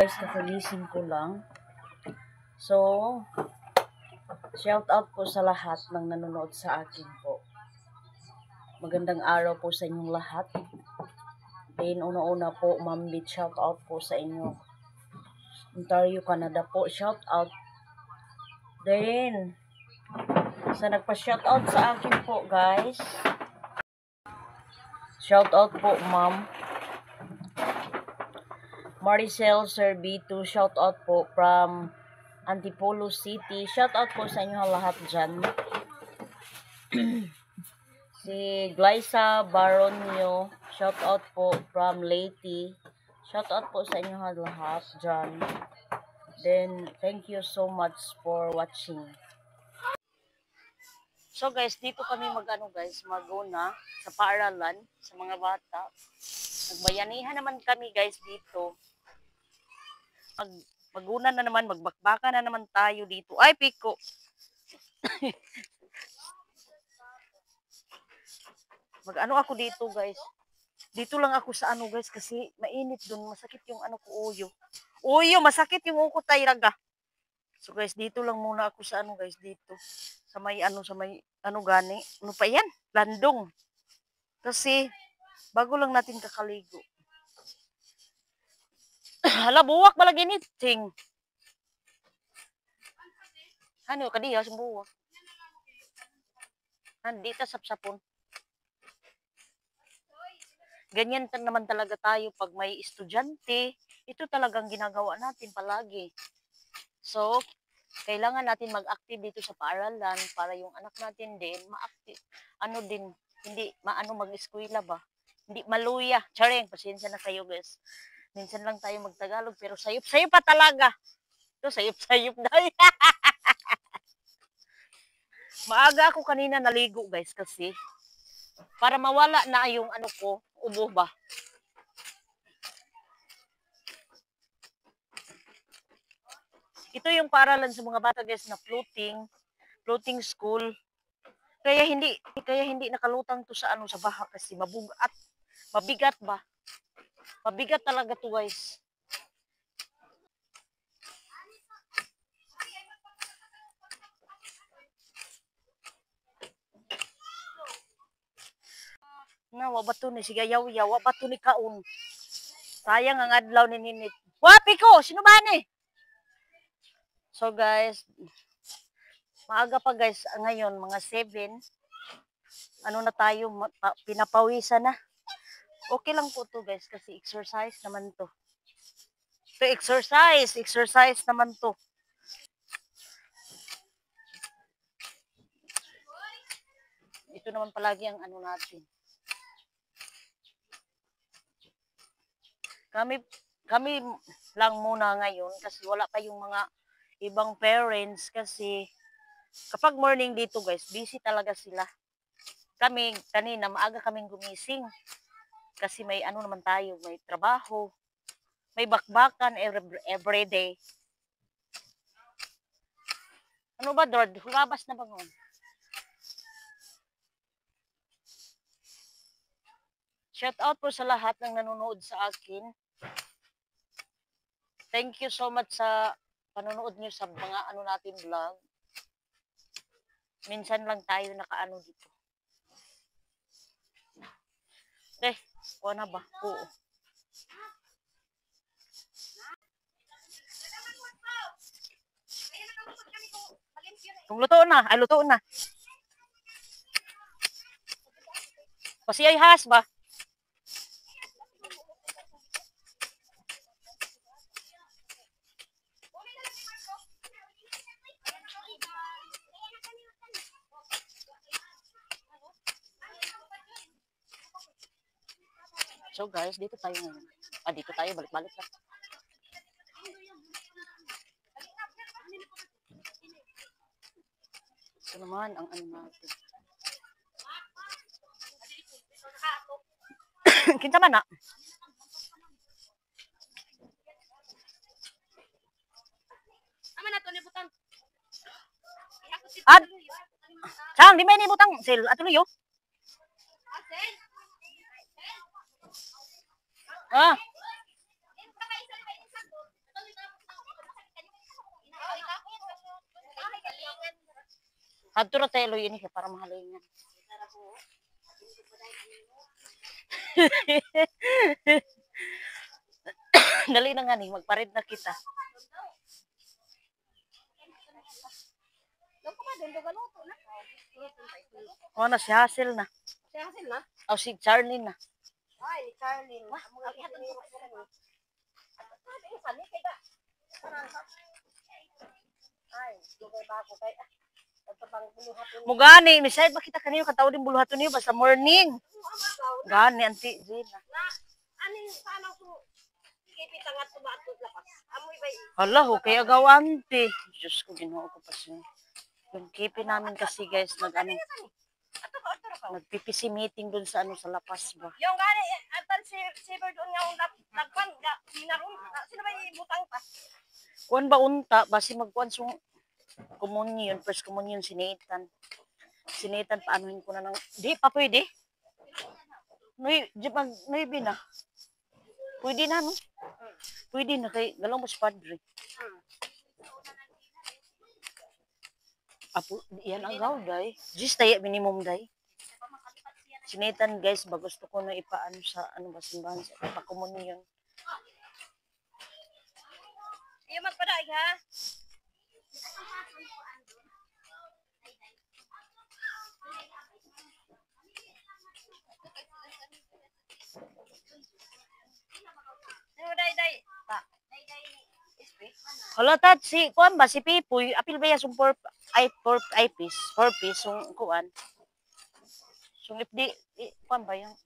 Guys, kakagising ko lang. So, shout out po sa lahat ng nanonood sa akin po. Magandang araw po sa inyong lahat. Then, una-una po, Ma'am Bit, shout out po sa inyo. Ontario, Canada po, shout out. Then, sa nagpa-shout out sa akin po, guys. Shout out po, Ma'am Maricel Sir B2, shout out po from Antipolo City. Shout out po sa inyo lahat dyan. Si Glyza Baronio, shout out po from Leyte. Shout out po sa inyo lahat dyan. Then, thank you so much for watching. So guys, dito kami maguna sa paaralan sa mga bata. Nagbayanihan naman kami guys dito. Maguna na naman, magbakbaka na naman tayo dito. Ay, piko! Mag-ano ako dito guys. Dito lang ako sa ano guys kasi mainit dun. Masakit yung ano ko, uyo. Uyo, masakit yung uko tayo raga. So guys, dito lang muna ako sa ano guys, dito. Sa may ano gani. Ano pa yan? Landong. Kasi, bago lang natin kakaligo. Hala, buwak balagi ni ting. Ano, kadiya sa buwak. Nandito sapsapon. Ganyan naman talaga tayo pag may estudyante. Ito talagang ginagawa natin palagi. So, kailangan natin mag-active dito sa paaralan para yung anak natin din ma-active. Ano din, hindi maano mag-eskwela ba? Hindi maluya. Charing, pasensya na kayo guys. Minsan lang tayo magtagalog pero sayop-sayop pa talaga. Ito sayop-sayop dahil. Maaga ako kanina naligo guys kasi para mawala na yung ano ko, ubo ba. Ito yung paaralan sa mga bata guys na floating school. Kaya hindi nakalutang to sa ano sa baha kasi mabigat ba? Mabigat talaga to guys. Na wa bato ni sigayaw-yaw, wa bato ni kaon. Sayang ang adlaw ni Ninit. Wapi ko, sino ba ni? So guys, maaga pa guys, ngayon mga 7. Ano na tayo, pinapawisan na. Okay lang po to guys kasi exercise naman to. To exercise naman to. Ito naman palagi ang ano natin. Kami lang muna ngayon kasi wala pa yung mga ibang parents kasi kapag morning dito guys, busy talaga sila. Kami kanina maaga kaming gumising kasi may ano naman tayo, may trabaho, may bakbakan every day. Ano ba, Dord? Hulabas na ba ngon? Shout out po sa lahat ng nanonood sa akin. Thank you so much sa panonood niyo sa mga ano natin vlog. Minsan lang tayo nakaano dito. Na ba? Oo. Kung luto na, ay luto na. Kasi ay has ba? So guys, dito tayo ngayon. Dito tayo, balik-balik na. Ito naman ang ano natin. Kinsa man na? Ama na to ni butang. Sang, di may ni butang sel atuloy yo. Ah. Adto ra tayo ini kay para mahaloy nga. Dali na nga ni, magparid na kita. O na si Hazel na. Si Hazel na? O si Charlene na. Ay, ni Charlene. Ay, dugay ba ako kay pang buluhaton. Mugani, ni side ba kita kaniyo kataw din buluhaton niyo basta morning. Gani anti Zina. Na aning paano ko ipitangat ko ba ato lapas. Amoy bay. Hala ho kay agawante. Diyos ko Ginoo ko pa siya. Yung kipi namin kasi guys nag-ano Ato ka. nag-PPC meeting dun sa ano sa lapas ba. Yung gani atan si doon nga nagpan sinaron. Sino ba ibutang pa? Kuan ba unta basi magkuan sung communion, first communion sinitan. Sinitan paanohin ko na ng di pa pwede. Noy na. Pwede na no. Pwede na kay galong mo si padre. Apo, yan ang gaw, day. Just tayo, minimum, day. Sinitan, guys, ba gusto ko na ipaano sa, ano ba, simbahan, sa ipakomunion. Iyo magpadaig ha. Ano day? Pa. Hala, tat, si, kuan ba, si Pipoy, apil ba yung 4 piece, 4 piece, yung kuan. So, if di, kuan ba yung,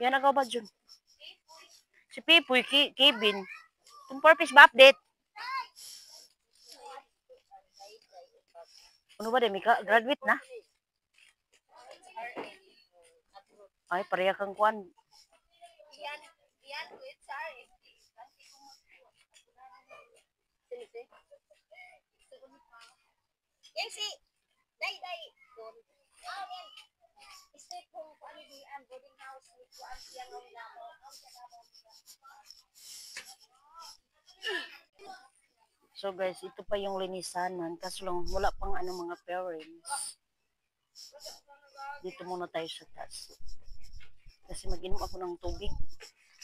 yan agaw ba dyan? Si Pipoy, Kevin, yung 4 piece ba update? Ano ba, Mika, graduate na? Ay, pareha kang kuan. Yan, sorry. Yang si day doon. Stay kung ano di ang boarding house ni kuan siyang namo. So guys, ito pa yung linisanan kaso lang wala pang ano mga parents. Dito muna tayo sa taas. Kasi mag-inom ako ng tubig.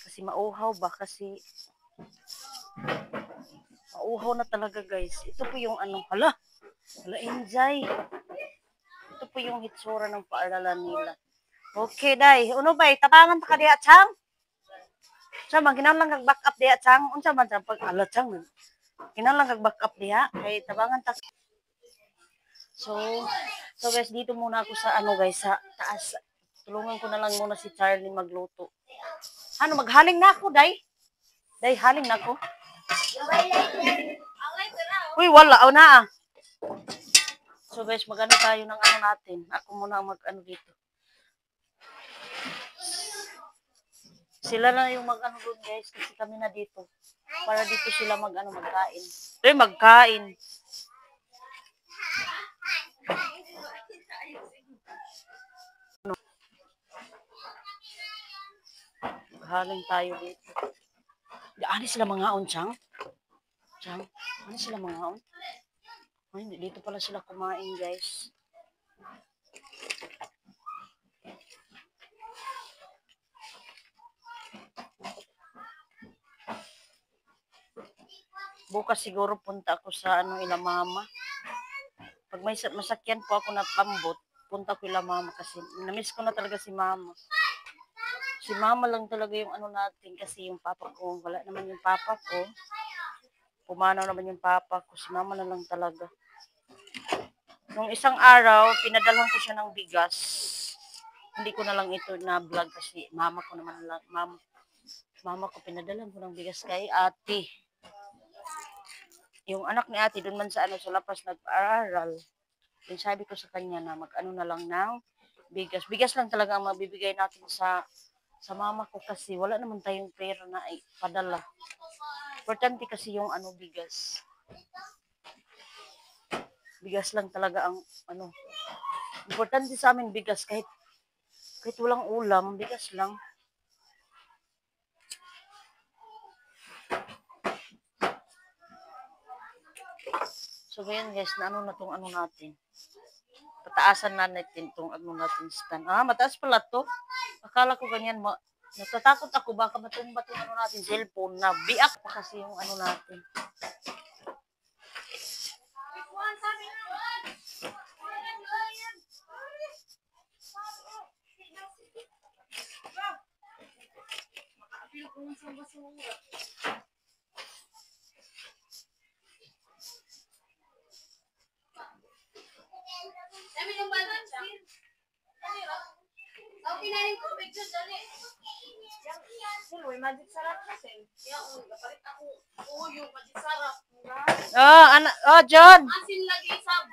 Kasi mauhaw ba? Kasi mauhaw na talaga guys. Ito po yung ano, hala enjoy. Ito po yung hitsura ng paaralan nila. Okay, day. Uno ba? Tabangan pa ka diya, Chang? Chang, lang kag-back up diya, Chang. Unsa man sa pag ala, Chang. Lang kag-back up diya. Kay tabangan ta. So guys, dito muna ako sa ano guys, sa taas. Tulungan ko na lang muna si Charlie magluto. Ano, maghaling na ako, day? Day, haling na ako. Uy, wala. O na ah. So guys, mag-ano tayo ng ano natin. Ako muna ang mag-ano dito. Sila na yung mag-ano doon guys. Kasi kami na dito. Para dito sila mag-ano, magkain. Uy, magkain. Haling tayo dito. Ano sila mga on, Chang? Chang, ano sila mga on? Ay, dito pala sila kumain, guys. Bukas siguro punta ako sa ano ila mama. Pag may masakyan po ako na pambot, punta ko ila mama kasi namiss ko na talaga si mama. Si mama lang talaga yung ano natin kasi yung papa ko, wala naman yung papa ko. Pumanaw naman yung papa ko, si mama na lang talaga. Nung isang araw, pinadalhan ko siya ng bigas. Hindi ko na lang ito na-vlog kasi mama ko naman lang, mama ko pinadalhan ko ng bigas kay ate. Yung anak ni ate, doon man sa ano, sa lapas nag-aaral. Yung sabi ko sa kanya na mag-ano na lang ng bigas. Bigas lang talaga ang mabibigay natin sa mama ko kasi wala naman tayong pera na padala. Importante kasi yung ano bigas. Bigas lang talaga ang ano. Importante sa amin bigas kahit walang ulam, bigas lang. So ngayon guys, na ano na tong ano natin. taasan na natin itong ano natin stand. Ah, mataas pala to. Akala ko ganyan. Natatakot ako baka matumba itong ano natin cellphone na biak pa kasi yung ano natin. Magic sarap kasi. Kapalit ako. Yung magic sarap. John. Asin lagi sab.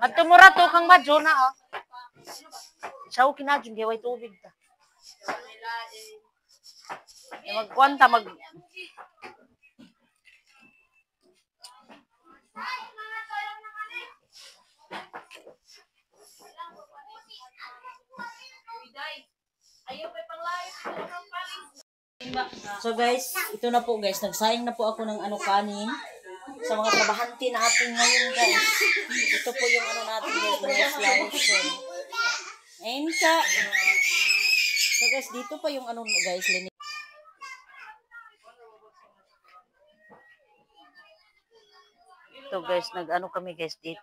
At tumura to kang badyo na, oh. Siya ko kinadyon, gaway tubig ta. Magkwanta, So guys, ito na po guys, nagsaing na po ako ng ano kanin sa mga trabahante natin ngayon guys. Ito po yung ano natin guys, mga slice. Ayun ka. So guys, dito pa yung ano guys, ito guys, nag-ano kami guys dito.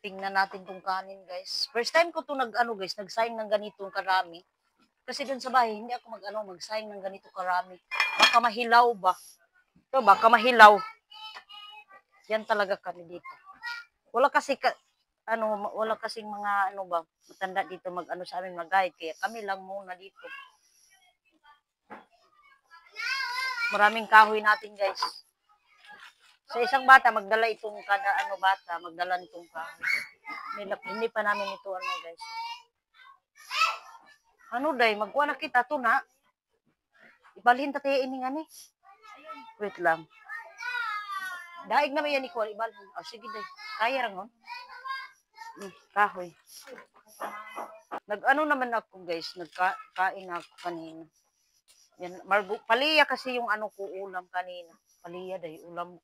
Tingnan natin tong kanin guys. First time ko to nag-ano guys, nagsaing ng ganitong karami. Kasi dun sa bahay, hindi ako magsaing ng ganito karami. Baka mahilaw ba? Ito, baka mahilaw. Yan talaga kami dito. Wala kasi wala kasing mga ano ba, matanda dito mag-ano sa amin mag-guide. Kaya kami lang muna dito. Maraming kahoy natin guys. Sa isang bata, magdala itong kada bata, magdala nitong kahoy. Hindi pa namin ito guys. Ano day, magkuha na kita to na. Ibalhin tatay ini nga ni. Wait lang. Daig na may yan ikuha, ibalhin. Oh, sige day. Kaya rangon. Kahoy. Nag-ano naman ako guys, nagkain ako kanina. Yan, paliya kasi yung ano ko ulam kanina. Paliya day, ulam.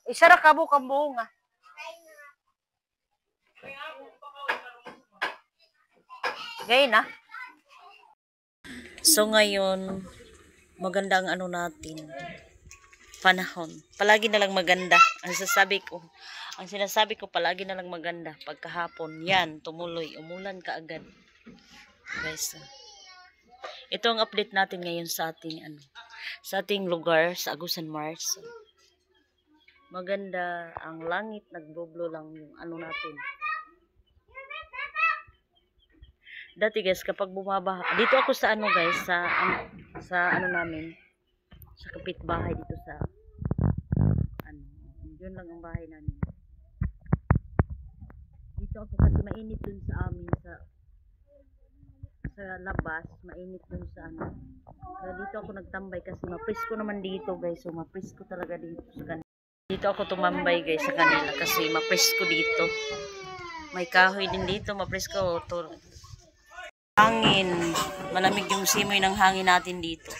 Isara ka mo kang bunga. Gay na. So ngayon, maganda ang ano natin. Panahon. Palagi na lang maganda. Ang sinasabi ko palagi na lang maganda. Pagkahapon, yan, tumuloy. Umulan ka agad. Guys, ito ang update natin ngayon sa ating lugar sa Agusan Mars. Maganda ang langit, nagbublo lang yung ano natin. Dati guys, kapag bumabaha, dito ako sa guys, sa namin, sa kapitbahay dito sa yun lang ang bahay namin. Dito ako kasi mainit dun sa amin sa labas, mainit dun sa Kaya dito ako nagtambay kasi mapresko naman dito guys. So mapresko talaga dito sa kanila. Dito ako tumambay guys sa kanila kasi mapresko dito. May kahoy din dito, mapresko. Hangin. Malamig yung simoy ng hangin natin dito.